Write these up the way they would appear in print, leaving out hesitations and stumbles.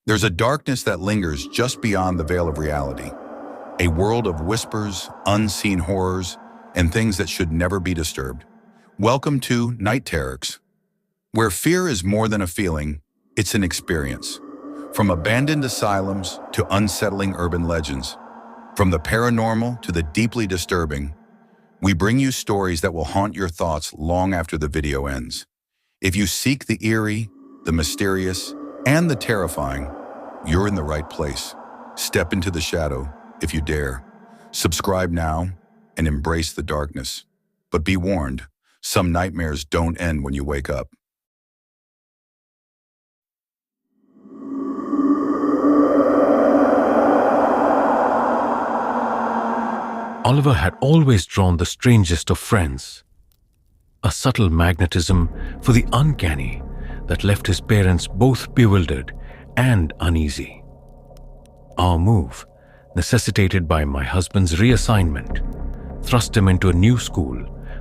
There's a darkness that lingers just beyond the veil of reality, a world of whispers, unseen horrors, and things that should never be disturbed. Welcome to Night Terrors, where fear is more than a feeling, it's an experience. From abandoned asylums to unsettling urban legends, from the paranormal to the deeply disturbing, we bring you stories that will haunt your thoughts long after the video ends. If you seek the eerie, the mysterious, and the terrifying, you're in the right place. Step into the shadow if you dare. Subscribe now and embrace the darkness. But be warned, some nightmares don't end when you wake up. Oliver had always drawn the strangest of friends, a subtle magnetism for the uncanny that left his parents both bewildered and uneasy. Our move, necessitated by my husband's reassignment, thrust him into a new school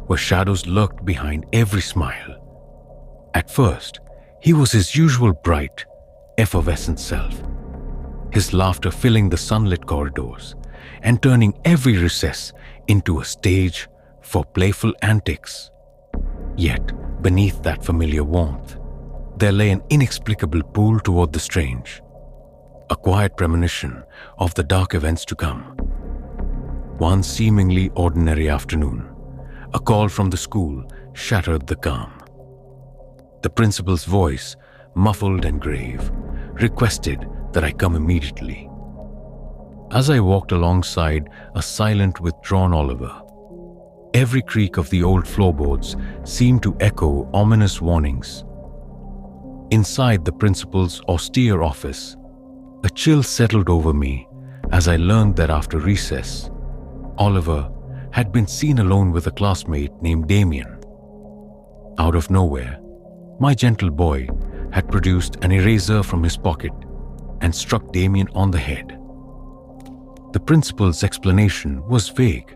where shadows lurked behind every smile. At first, he was his usual bright, effervescent self, his laughter filling the sunlit corridors and turning every recess into a stage for playful antics. Yet, beneath that familiar warmth, there lay an inexplicable pull toward the strange, a quiet premonition of the dark events to come. One seemingly ordinary afternoon, a call from the school shattered the calm. The principal's voice, muffled and grave, requested that I come immediately. As I walked alongside a silent, withdrawn Oliver, every creak of the old floorboards seemed to echo ominous warnings. Inside the principal's austere office, a chill settled over me as I learned that after recess, Oliver had been seen alone with a classmate named Damien. Out of nowhere, my gentle boy had produced an eraser from his pocket and struck Damien on the head. The principal's explanation was vague,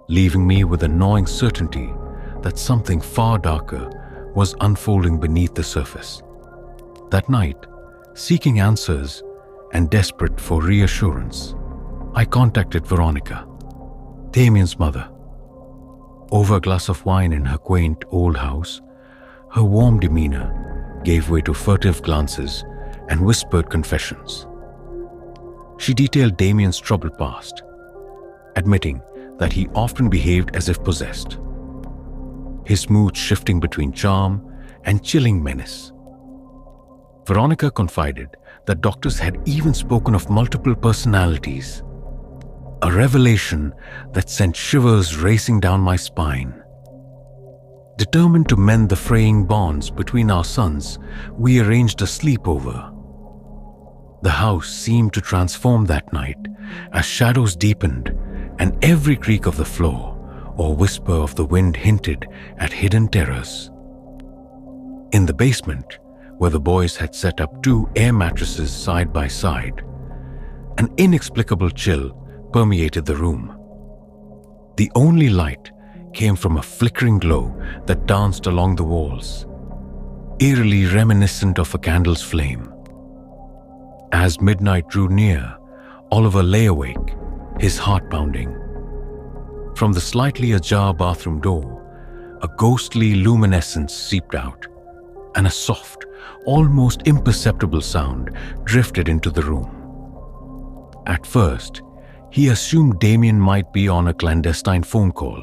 leaving me with a gnawing certainty that something far darker was unfolding beneath the surface. That night, seeking answers and desperate for reassurance, I contacted Veronica, Damien's mother. Over a glass of wine in her quaint old house, her warm demeanor gave way to furtive glances and whispered confessions. She detailed Damien's troubled past, admitting that he often behaved as if possessed, his mood shifting between charm and chilling menace. Veronica confided that doctors had even spoken of multiple personalities, a revelation that sent shivers racing down my spine. Determined to mend the fraying bonds between our sons, we arranged a sleepover. The house seemed to transform that night as shadows deepened and every creak of the floor or whisper of the wind hinted at hidden terrors. In the basement, where the boys had set up 2 air mattresses side by side, an inexplicable chill permeated the room. The only light came from a flickering glow that danced along the walls, eerily reminiscent of a candle's flame. As midnight drew near, Oliver lay awake, his heart pounding. From the slightly ajar bathroom door, a ghostly luminescence seeped out, and a soft, almost imperceptible sound drifted into the room. At first, he assumed Damien might be on a clandestine phone call,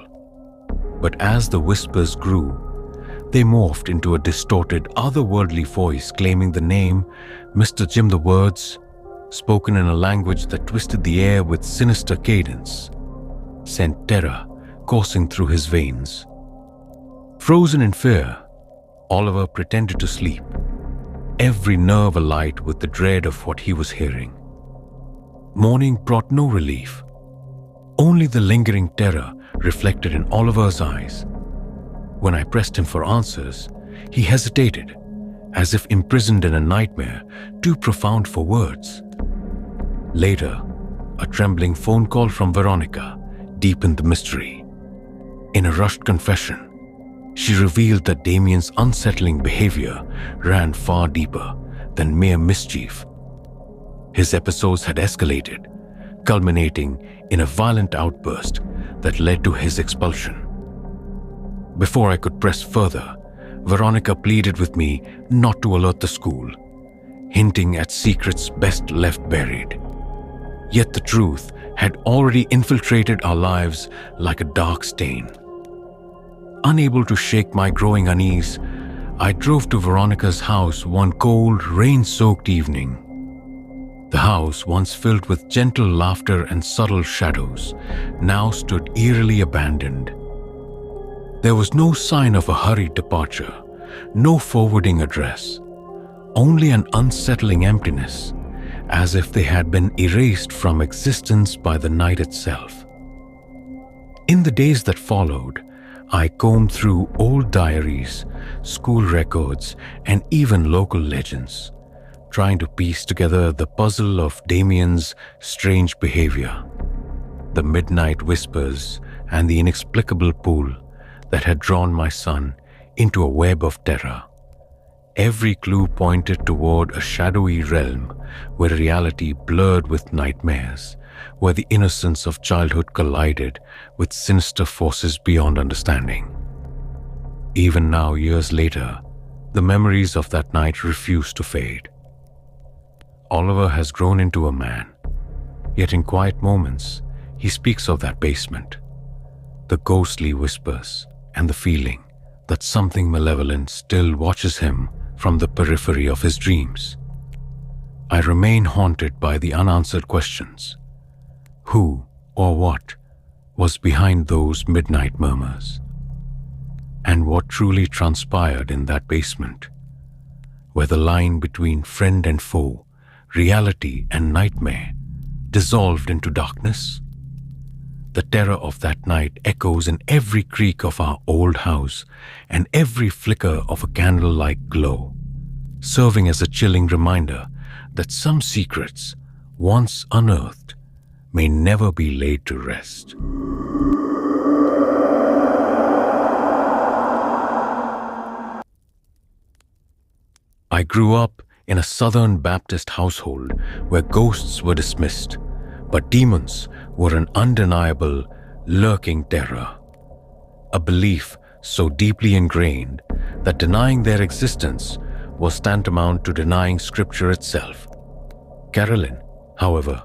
but as the whispers grew, they morphed into a distorted, otherworldly voice claiming the name Mr. Jim. The words, spoken in a language that twisted the air with sinister cadence, sent terror coursing through his veins. Frozen in fear, Oliver pretended to sleep, every nerve alight with the dread of what he was hearing. Morning brought no relief, only the lingering terror reflected in Oliver's eyes. When I pressed him for answers, he hesitated, as if imprisoned in a nightmare too profound for words. Later, a trembling phone call from Veronica deepened the mystery. In a rushed confession, she revealed that Damien's unsettling behavior ran far deeper than mere mischief His episodes had escalated, culminating in a violent outburst that led to his expulsion. Before I could press further, Veronica pleaded with me not to alert the school, hinting at secrets best left buried. Yet the truth had already infiltrated our lives like a dark stain. Unable to shake my growing unease, I drove to Veronica's house one cold, rain-soaked evening. The house, once filled with gentle laughter and subtle shadows, now stood eerily abandoned. There was no sign of a hurried departure, no forwarding address, only an unsettling emptiness, as if they had been erased from existence by the night itself. In the days that followed, I combed through old diaries, school records, and even local legends, trying to piece together the puzzle of Damien's strange behavior, the midnight whispers, and the inexplicable pull that had drawn my son into a web of terror. Every clue pointed toward a shadowy realm where reality blurred with nightmares, where the innocence of childhood collided with sinister forces beyond understanding. Even now, years later, the memories of that night refuse to fade. Oliver has grown into a man, yet in quiet moments, he speaks of that basement, the ghostly whispers, and the feeling that something malevolent still watches him from the periphery of his dreams. I remain haunted by the unanswered questions. Who or what was behind those midnight murmurs? And what truly transpired in that basement, where the line between friend and foe, reality and nightmare, dissolved into darkness? The terror of that night echoes in every creak of our old house and every flicker of a candle-like glow, serving as a chilling reminder that some secrets, once unearthed, may never be laid to rest. I grew up in a Southern Baptist household where ghosts were dismissed, but demons were an undeniable, lurking terror. A belief so deeply ingrained that denying their existence was tantamount to denying Scripture itself. Carolyn, however,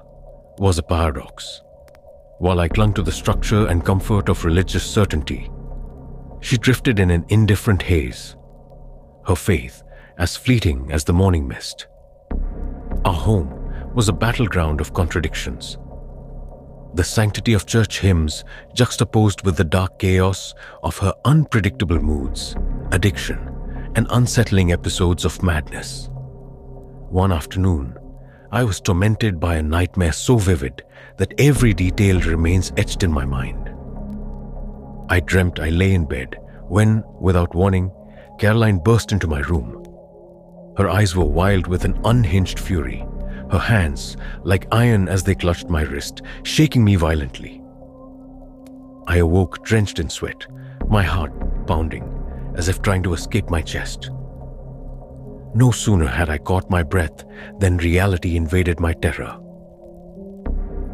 was a paradox. While I clung to the structure and comfort of religious certainty, she drifted in an indifferent haze, her faith as fleeting as the morning mist. Our home was a battleground of contradictions. The sanctity of church hymns juxtaposed with the dark chaos of her unpredictable moods, addiction, and unsettling episodes of madness. One afternoon, I was tormented by a nightmare so vivid that every detail remains etched in my mind. I dreamt I lay in bed when, without warning, Caroline burst into my room. Her eyes were wild with an unhinged fury, her hands like iron as they clutched my wrist, shaking me violently. I awoke drenched in sweat, my heart pounding, as if trying to escape my chest. No sooner had I caught my breath than reality invaded my terror.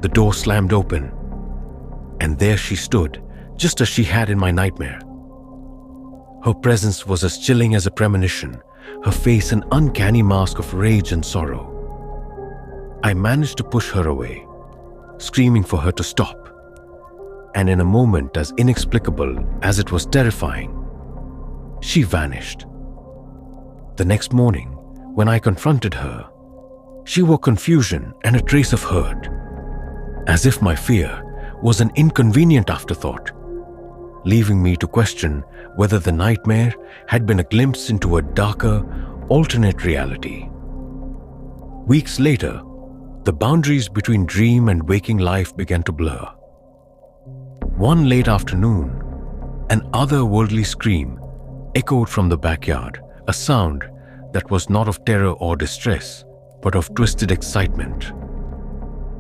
The door slammed open, and there she stood, just as she had in my nightmare. Her presence was as chilling as a premonition, her face an uncanny mask of rage and sorrow. I managed to push her away, screaming for her to stop, and in a moment as inexplicable as it was terrifying, she vanished. The next morning, when I confronted her, she wore confusion and a trace of hurt, as if my fear was an inconvenient afterthought, leaving me to question whether the nightmare had been a glimpse into a darker, alternate reality. Weeks later, the boundaries between dream and waking life began to blur. One late afternoon, an otherworldly scream echoed from the backyard, a sound that was not of terror or distress, but of twisted excitement.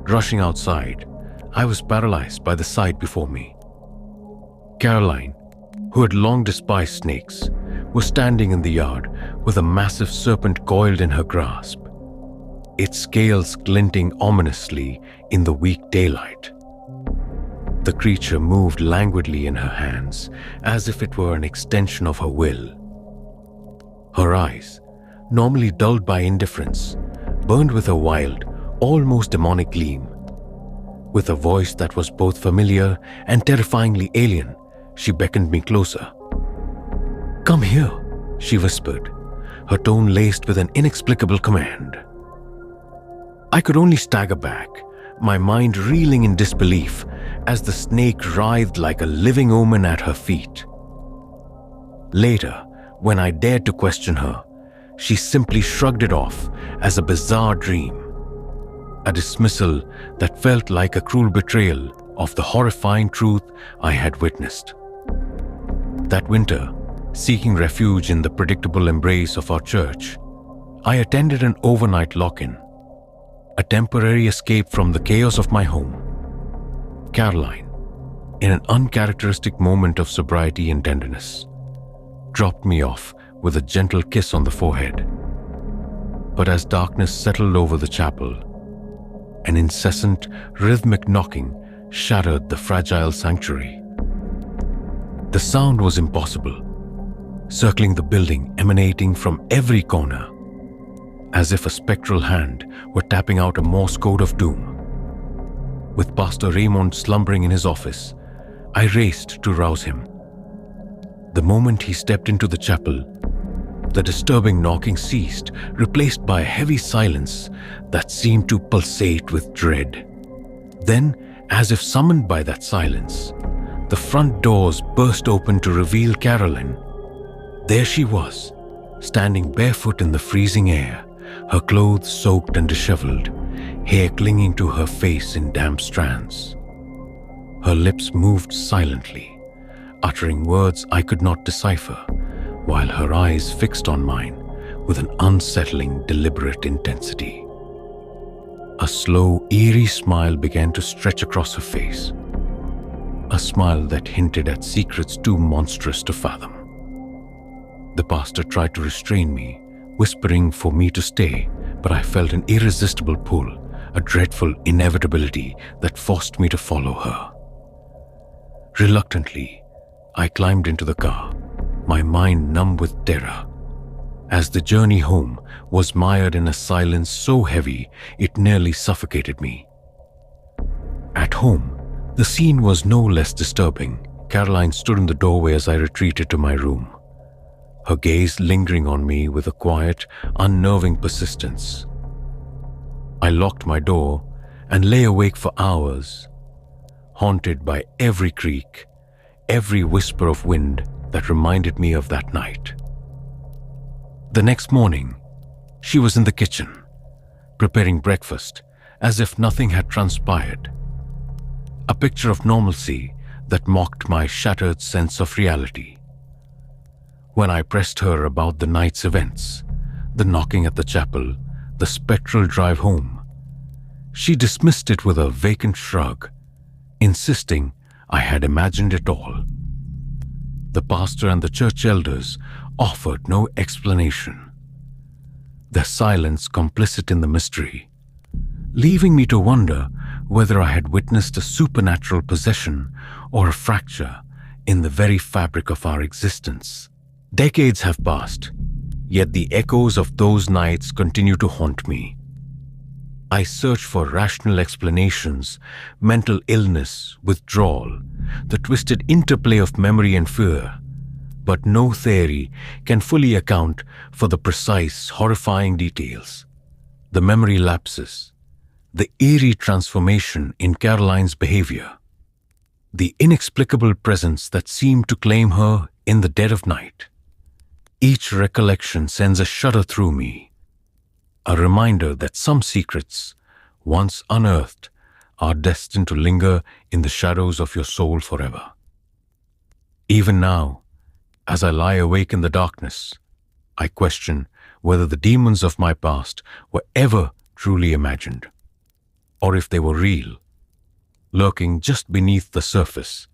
Rushing outside, I was paralyzed by the sight before me. Caroline, who had long despised snakes, was standing in the yard with a massive serpent coiled in her grasp. its scales glinting ominously in the weak daylight. The creature moved languidly in her hands, as if it were an extension of her will. Her eyes, normally dulled by indifference, burned with a wild, almost demonic gleam. With a voice that was both familiar and terrifyingly alien, she beckoned me closer. "Come here," she whispered, her tone laced with an inexplicable command. I could only stagger back, my mind reeling in disbelief as the snake writhed like a living omen at her feet. Later, when I dared to question her, she simply shrugged it off as a bizarre dream, a dismissal that felt like a cruel betrayal of the horrifying truth I had witnessed. That winter, seeking refuge in the predictable embrace of our church, I attended an overnight lock-in, a temporary escape from the chaos of my home. Caroline, in an uncharacteristic moment of sobriety and tenderness, dropped me off with a gentle kiss on the forehead. But as darkness settled over the chapel, an incessant, rhythmic knocking shattered the fragile sanctuary. The sound was impossible, circling the building, emanating from every corner, as if a spectral hand were tapping out a Morse code of doom. With Pastor Raymond slumbering in his office, I raced to rouse him. The moment he stepped into the chapel, the disturbing knocking ceased, replaced by a heavy silence that seemed to pulsate with dread. Then, as if summoned by that silence, the front doors burst open to reveal Caroline. There she was, standing barefoot in the freezing air, her clothes soaked and disheveled, hair clinging to her face in damp strands. Her lips moved silently, uttering words I could not decipher, while her eyes fixed on mine with an unsettling, deliberate intensity. A slow, eerie smile began to stretch across her face, a smile that hinted at secrets too monstrous to fathom. The pastor tried to restrain me, whispering for me to stay, but I felt an irresistible pull, a dreadful inevitability that forced me to follow her. Reluctantly, I climbed into the car, my mind numb with terror, as the journey home was mired in a silence so heavy it nearly suffocated me. At home, the scene was no less disturbing. Caroline stood in the doorway as I retreated to my room, her gaze lingering on me with a quiet, unnerving persistence. I locked my door and lay awake for hours, haunted by every creak, every whisper of wind that reminded me of that night. The next morning, she was in the kitchen, preparing breakfast as if nothing had transpired, a picture of normalcy that mocked my shattered sense of reality. When I pressed her about the night's events, the knocking at the chapel, the spectral drive home, she dismissed it with a vacant shrug, insisting I had imagined it all. The pastor and the church elders offered no explanation, their silence complicit in the mystery, leaving me to wonder whether I had witnessed a supernatural possession or a fracture in the very fabric of our existence. Decades have passed, yet the echoes of those nights continue to haunt me. I search for rational explanations, mental illness, withdrawal, the twisted interplay of memory and fear, but no theory can fully account for the precise, horrifying details, the memory lapses, the eerie transformation in Caroline's behavior, the inexplicable presence that seemed to claim her in the dead of night. Each recollection sends a shudder through me, a reminder that some secrets, once unearthed, are destined to linger in the shadows of your soul forever. Even now, as I lie awake in the darkness, I question whether the demons of my past were ever truly imagined, or if they were real, lurking just beneath the surface,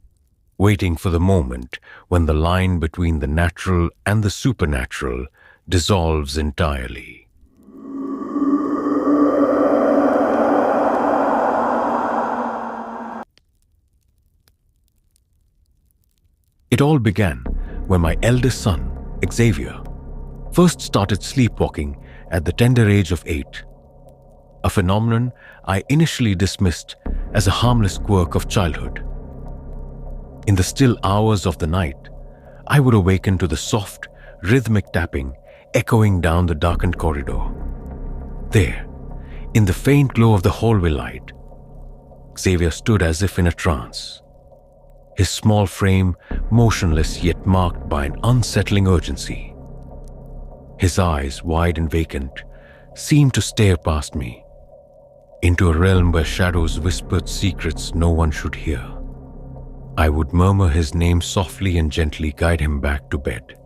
waiting for the moment when the line between the natural and the supernatural dissolves entirely. It all began when my eldest son, Xavier, first started sleepwalking at the tender age of 8, a phenomenon I initially dismissed as a harmless quirk of childhood. In the still hours of the night, I would awaken to the soft, rhythmic tapping echoing down the darkened corridor. There, in the faint glow of the hallway light, Xavier stood as if in a trance, his small frame motionless yet marked by an unsettling urgency. His eyes, wide and vacant, seemed to stare past me, into a realm where shadows whispered secrets no one should hear. I would murmur his name softly and gently guide him back to bed.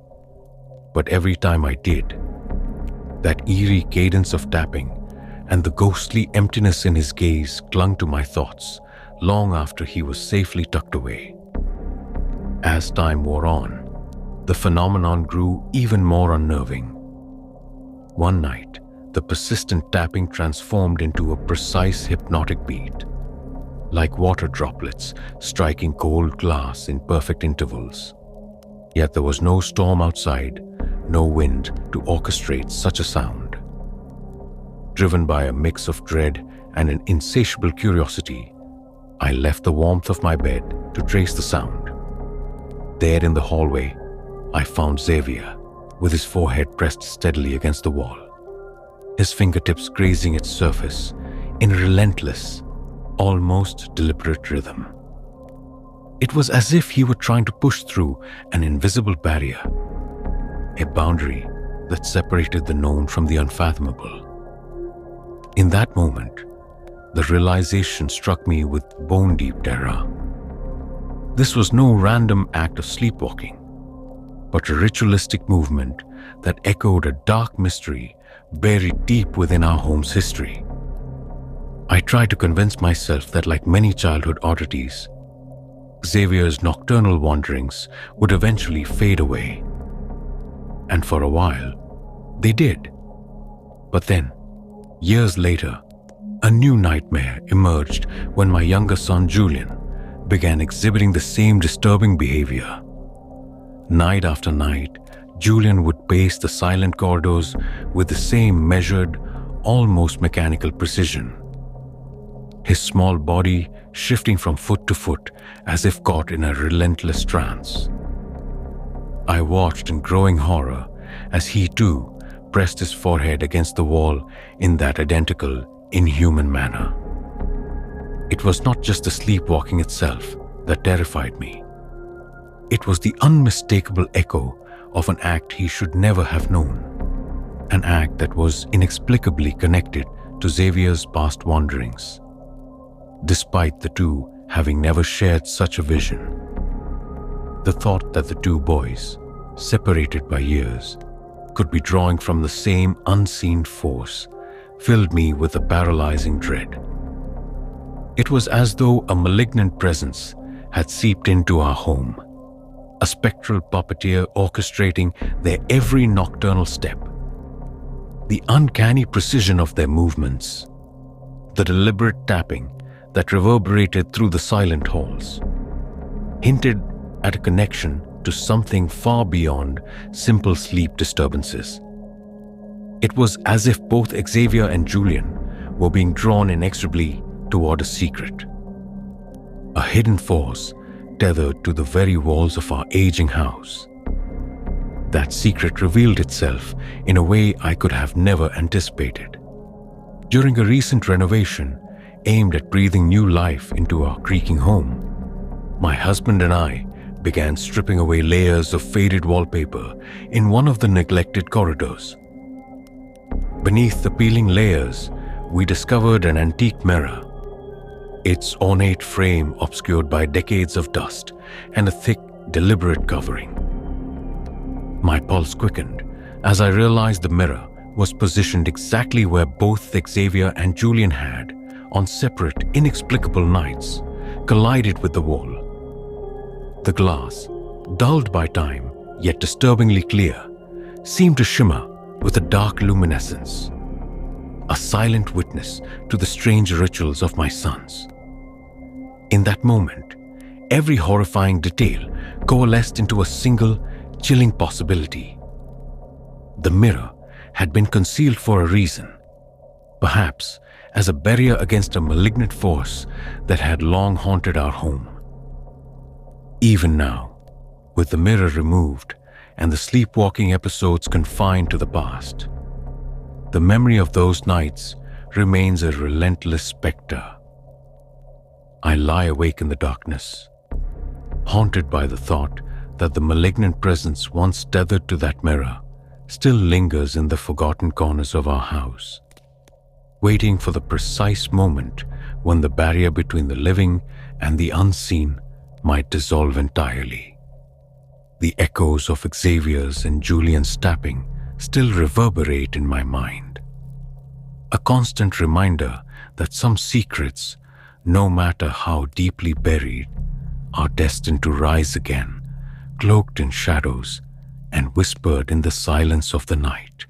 But every time I did, that eerie cadence of tapping and the ghostly emptiness in his gaze clung to my thoughts long after he was safely tucked away. As time wore on, the phenomenon grew even more unnerving. One night, the persistent tapping transformed into a precise hypnotic beat, like water droplets striking cold glass in perfect intervals. Yet there was no storm outside, no wind to orchestrate such a sound. Driven by a mix of dread and an insatiable curiosity, I left the warmth of my bed to trace the sound. There in the hallway, I found Xavier, with his forehead pressed steadily against the wall, his fingertips grazing its surface in a relentless, almost deliberate rhythm. It was as if he were trying to push through an invisible barrier, a boundary that separated the known from the unfathomable. In that moment, the realization struck me with bone-deep terror. This was no random act of sleepwalking, but a ritualistic movement that echoed a dark mystery buried deep within our home's history. I tried to convince myself that, like many childhood oddities, Xavier's nocturnal wanderings would eventually fade away. And for a while, they did. But then, years later, a new nightmare emerged when my younger son Julian began exhibiting the same disturbing behavior. Night after night, Julian would pace the silent corridors with the same measured, almost mechanical precision, his small body shifting from foot to foot as if caught in a relentless trance. I watched in growing horror as he too pressed his forehead against the wall in that identical, inhuman manner. It was not just the sleepwalking itself that terrified me. It was the unmistakable echo of an act he should never have known, an act that was inexplicably connected to Xavier's past wanderings, despite the two having never shared such a vision. The thought that the two boys, separated by years, could be drawing from the same unseen force filled me with a paralyzing dread. It was as though a malignant presence had seeped into our home, a spectral puppeteer orchestrating their every nocturnal step. The uncanny precision of their movements, the deliberate tapping that reverberated through the silent halls, hinted at a connection to something far beyond simple sleep disturbances. It was as if both Xavier and Julian were being drawn inexorably toward a secret, a hidden force tethered to the very walls of our aging house. That secret revealed itself in a way I could have never anticipated. During a recent renovation aimed at breathing new life into our creaking home, my husband and I began stripping away layers of faded wallpaper in one of the neglected corridors. Beneath the peeling layers, we discovered an antique mirror, its ornate frame obscured by decades of dust and a thick, deliberate covering. My pulse quickened as I realized the mirror was positioned exactly where both Xavier and Julian had, on separate, inexplicable nights, collided with the wall. The glass, dulled by time yet disturbingly clear, seemed to shimmer with a dark luminescence, a silent witness to the strange rituals of my sons. In that moment, Every horrifying detail coalesced into a single, chilling possibility. The mirror had been concealed for a reason, perhaps as a barrier against a malignant force that had long haunted our home. Even now, with the mirror removed and the sleepwalking episodes confined to the past, the memory of those nights remains a relentless specter. I lie awake in the darkness, haunted by the thought that the malignant presence once tethered to that mirror still lingers in the forgotten corners of our house, waiting for the precise moment when the barrier between the living and the unseen might dissolve entirely. The echoes of Xavier's and Julian's tapping still reverberate in my mind, a constant reminder that some secrets, no matter how deeply buried, are destined to rise again, cloaked in shadows and whispered in the silence of the night.